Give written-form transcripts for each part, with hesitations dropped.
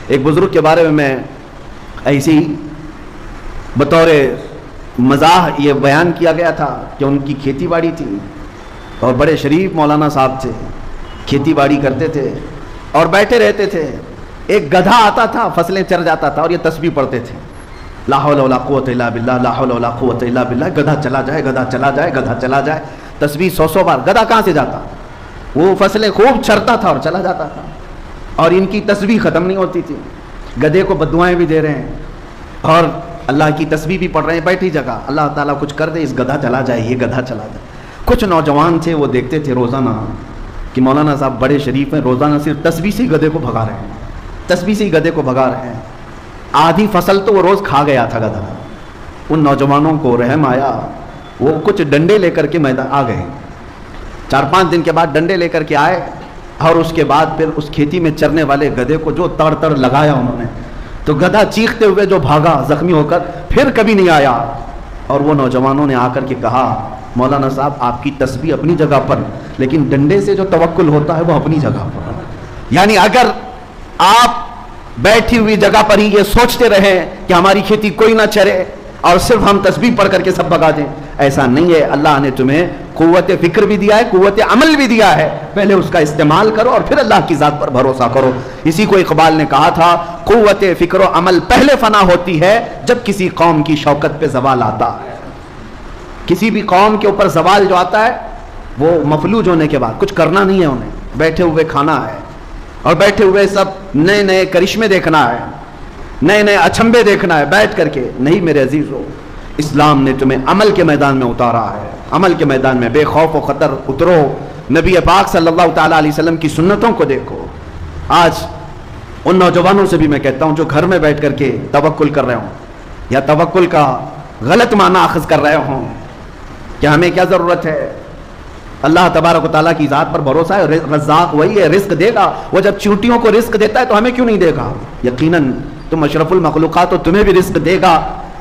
ایک بزرگ کے بارے میں ایسی بطور مزاح یہ بیان کیا گیا تھا کہ ان کی کھیتی باڑی تھی اور بڑے شریف مولانا صاحب تھے، کھیتی باڑی کرتے تھے اور بیٹھے رہتے تھے. ایک گدھا آتا تھا، فصلیں چر جاتا تھا اور یہ تسبیح پڑھتے تھے، لا حول ولا قوت الا باللہ، لا حول ولا قوت الا باللہ. گدھا چلا جائے، گدھا چلا جائے، گدھا چلا جائے، تسبیح 100 بار. گدھا کہاں سے جاتا؟ وہ فصلیں خوب چرتا تھا اور چلا جاتا تھا اور ان کی تسبیح ختم نہیں ہوتی تھی. گدھے کو بددعائیں بھی دے رہے ہیں اور اللہ کی تسبیح بھی پڑھ رہے ہیں بیٹھی جگہ. اللہ تعالیٰ کچھ کر دے، اس گدھا چلا جائے، یہ گدھا چلا جائے. کچھ نوجوان تھے، وہ دیکھتے تھے روزانہ کہ مولانا صاحب بڑے شریف ہیں، روزانہ صرف تسبیح سے ہی گدھے کو بھگا رہے ہیں، تسبیح سے ہی گدھے کو بھگا رہے ہیں. آدھی فصل تو وہ روز کھا گیا تھا گدھا. ان نوجوانوں کو رحم آیا، وہ کچھ ڈنڈے لے کر کے میدان آ گئے. 4-5 دن کے بعد ڈنڈے لے کر کے آئے اور اس کے بعد پھر اس کھیتی میں چرنے والے گدھے کو جو تڑ تڑ لگایا انہوں نے، تو گدھا چیختے ہوئے جو بھاگا زخمی ہو کر، پھر کبھی نہیں آیا. اور وہ نوجوانوں نے آ کر کے کہا مولانا صاحب آپ کی تسبیح اپنی جگہ پر، لیکن ڈنڈے سے جو توکل ہوتا ہے وہ اپنی جگہ پر. یعنی اگر آپ بیٹھی ہوئی جگہ پر ہی یہ سوچتے رہیں کہ ہماری کھیتی کوئی نہ چرے اور صرف ہم تسبیح پڑھ کر کے سب بھگا دیں، ایسا نہیں ہے. اللہ نے تمہیں قوت فکر بھی دیا ہے، قوت عمل بھی دیا ہے، پہلے اس کا استعمال کرو اور پھر اللہ کی ذات پر بھروسہ کرو. اسی کو اقبال نے کہا تھا، قوت فکر و عمل پہلے فنا ہوتی ہے جب کسی قوم کی شوکت پہ زوال آتا ہے. کسی بھی قوم کے اوپر زوال جو آتا ہے وہ مفلوج ہونے کے بعد، کچھ کرنا نہیں ہے انہیں، بیٹھے ہوئے کھانا ہے اور بیٹھے ہوئے سب نئے نئے کرشمے دیکھنا ہے، نئے نئے اچھمبے دیکھنا ہے بیٹھ کر کے. نہیں میرے عزیزو، اسلام نے تمہیں عمل کے میدان میں اتارا ہے. عمل کے میدان میں بے خوف و خطر اترو. نبی پاک صلی اللہ تعالیٰ علیہ وسلم کی سنتوں کو دیکھو. آج ان نوجوانوں سے بھی میں کہتا ہوں جو گھر میں بیٹھ کر کے توکل کر رہے ہوں یا توکل کا غلط معنی اخذ کر رہے ہوں کہ ہمیں کیا ضرورت ہے، اللہ تبارک و تعالیٰ کی ذات پر بھروسہ ہے. رزاق وہی ہے، رزق دے گا. وہ جب چونٹیوں کو رزق دیتا ہے تو ہمیں کیوں نہیں دے گا؟ یقیناً تم اشرف المخلوقات، تو تمہیں بھی رزق دے گا،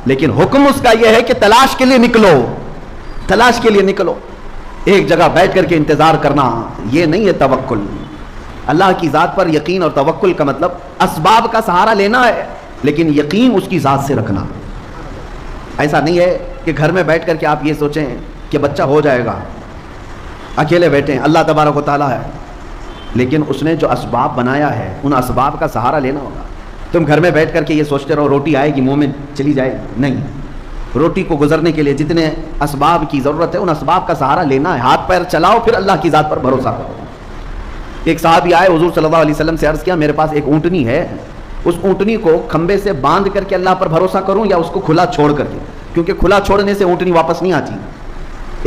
لیکن حکم اس کا یہ ہے کہ تلاش کے لیے نکلو، تلاش کے لیے نکلو. ایک جگہ بیٹھ کر کے انتظار کرنا یہ نہیں ہے توکل. اللہ کی ذات پر یقین اور توکل کا مطلب اسباب کا سہارا لینا ہے، لیکن یقین اس کی ذات سے رکھنا. ایسا نہیں ہے کہ گھر میں بیٹھ کر کے آپ یہ سوچیں کہ بچہ ہو جائے گا، اکیلے بیٹھے ہیں، اللہ تبارک و تعالیٰ ہے، لیکن اس نے جو اسباب بنایا ہے ان اسباب کا سہارا لینا ہوگا. تم گھر میں بیٹھ کر کے یہ سوچتے رہو روٹی آئے گی منہ میں چلی جائے گی، نہیں. روٹی کو گزرنے کے لیے جتنے اسباب کی ضرورت ہے ان اسباب کا سہارا لینا ہے. ہاتھ پیر چلاؤ، پھر اللہ کی ذات پر بھروسہ کرو. ایک صحابی آئے، حضور صلی اللہ علیہ وسلم سے عرض کیا میرے پاس ایک اونٹنی ہے، اس اونٹنی کو کھمبے سے باندھ کر کے اللہ پر بھروسہ کروں یا اس کو کھلا چھوڑ کر کے؟ کیونکہ کھلا چھوڑنے سے اونٹنی واپس نہیں آتی،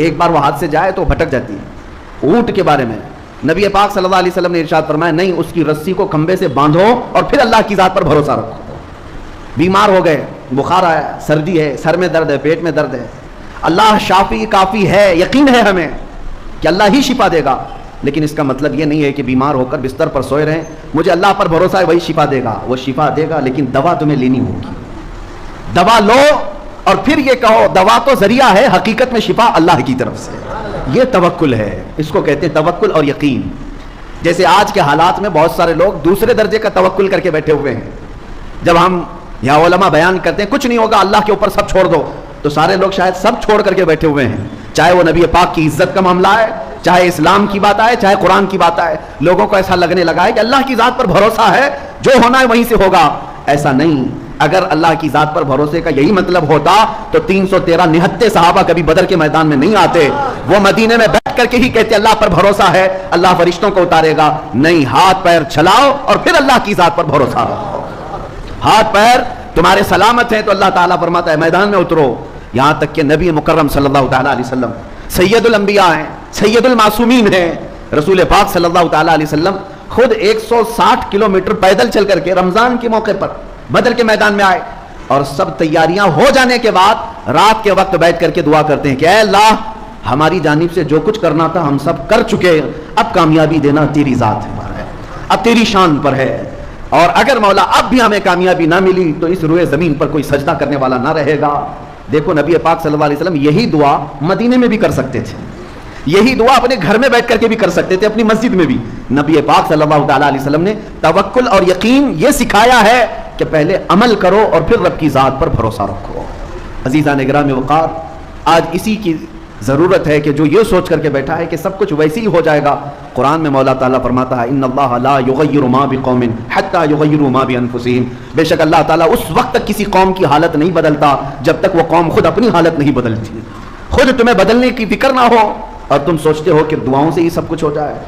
ایک بار وہ ہاتھ سے جائے تو بھٹک جاتی ہے. اونٹ کے بارے میں نبی پاک صلی اللہ علیہ وسلم نے ارشاد فرمایا نہیں، اس کی رسی کو کھمبے سے باندھو اور پھر اللہ کی ذات پر بھروسہ رکھو. بیمار ہو گئے، بخار آیا، سردی ہے، سر میں درد ہے، پیٹ میں درد ہے، اللہ شافی کافی ہے، یقین ہے ہمیں کہ اللہ ہی شفا دے گا، لیکن اس کا مطلب یہ نہیں ہے کہ بیمار ہو کر بستر پر سوئے رہیں. مجھے اللہ پر بھروسہ ہے وہی شفا دے گا. وہ شفا دے گا لیکن دوا تمہیں لینی ہوگی. دوا لو اور پھر یہ کہو دوا تو ذریعہ ہے، حقیقت میں شفا اللہ کی طرف سے. یہ توکل ہے، اس کو کہتے ہیں توکل اور یقین. جیسے آج کے حالات میں بہت سارے لوگ دوسرے درجے کا توکل کر کے بیٹھے ہوئے ہیں. جب ہم یا علماء بیان کرتے ہیں کچھ نہیں ہوگا اللہ کے اوپر سب چھوڑ دو، تو سارے لوگ شاید سب چھوڑ کر کے بیٹھے ہوئے ہیں. چاہے وہ نبی پاک کی عزت کا معاملہ ہے، چاہے اسلام کی بات آئے، چاہے قرآن کی بات آئے، لوگوں کو ایسا لگنے لگا ہے کہ اللہ کی ذات پر بھروسہ ہے، جو ہونا ہے وہیں سے ہوگا. ایسا نہیں. اگر اللہ کی ذات پر بھروسے کا یہی مطلب ہوتا تو 313 نہتے صحابہ کبھی بدر کے میدان میں نہیں آتے. وہ مدینے میں بیٹھ کر کے ہی کہتے اللہ پر بھروسہ ہے، اللہ فرشتوں کو اتارے گا. نہیں، ہاتھ پیر چلاؤ اور پھر اللہ کی ذات پر بھروسہ رکھو. ہاتھ پیر تمہارے سلامت ہیں تو اللہ تعالیٰ فرماتا ہے میدان میں اترو. یہاں تک کہ نبی مکرم صلی اللہ تعالیٰ علیہ وسلم سید الانبیاء ہیں، سید المعصومین ہیں. رسول پاک صلی اللہ تعالیٰ علیہ وسلم خود 160 کلومیٹر پیدل چل کر کے رمضان کے موقع پر بدر کے میدان میں آئے اور سب تیاریاں ہو جانے کے بعد رات کے وقت بیٹھ کر کے دعا کرتے ہیں کہ اے اللہ ہماری جانب سے جو کچھ کرنا تھا ہم سب کر چکے، اب کامیابی دینا تیری ذات ہے، اب تیری شان پر ہے، اور اگر مولا اب بھی ہمیں کامیابی نہ ملی تو اس روئے زمین پر کوئی سجدہ کرنے والا نہ رہے گا. دیکھو نبی پاک صلی اللہ علیہ وسلم یہی دعا مدینے میں بھی کر سکتے تھے، یہی دعا اپنے گھر میں بیٹھ کر کے بھی کر سکتے تھے، اپنی مسجد میں بھی۔ نبی پاک صلی اللہ تعالیٰ علیہ وسلم نے توکل اور یقین یہ سکھایا ہے کہ پہلے عمل کرو اور پھر رب کی ذات پر بھروسہ رکھو۔ عزیزان گرامی وقار، آج اسی کی ضرورت ہے کہ جو یہ سوچ کر کے بیٹھا ہے کہ سب کچھ ویسے ہی ہو جائے گا۔ قرآن میں مولا تعالیٰ فرماتا ہے ان اللہ لا یغیر ما بقوم حتی یغیروا ما بانفسہم، بے شک اللہ تعالیٰ اس وقت تک کسی قوم کی حالت نہیں بدلتا جب تک وہ قوم خود اپنی حالت نہیں بدلتی۔ خود تمہیں بدلنے کی فکر نہ ہو اور تم سوچتے ہو کہ دعاؤں سے ہی سب کچھ ہو جائے۔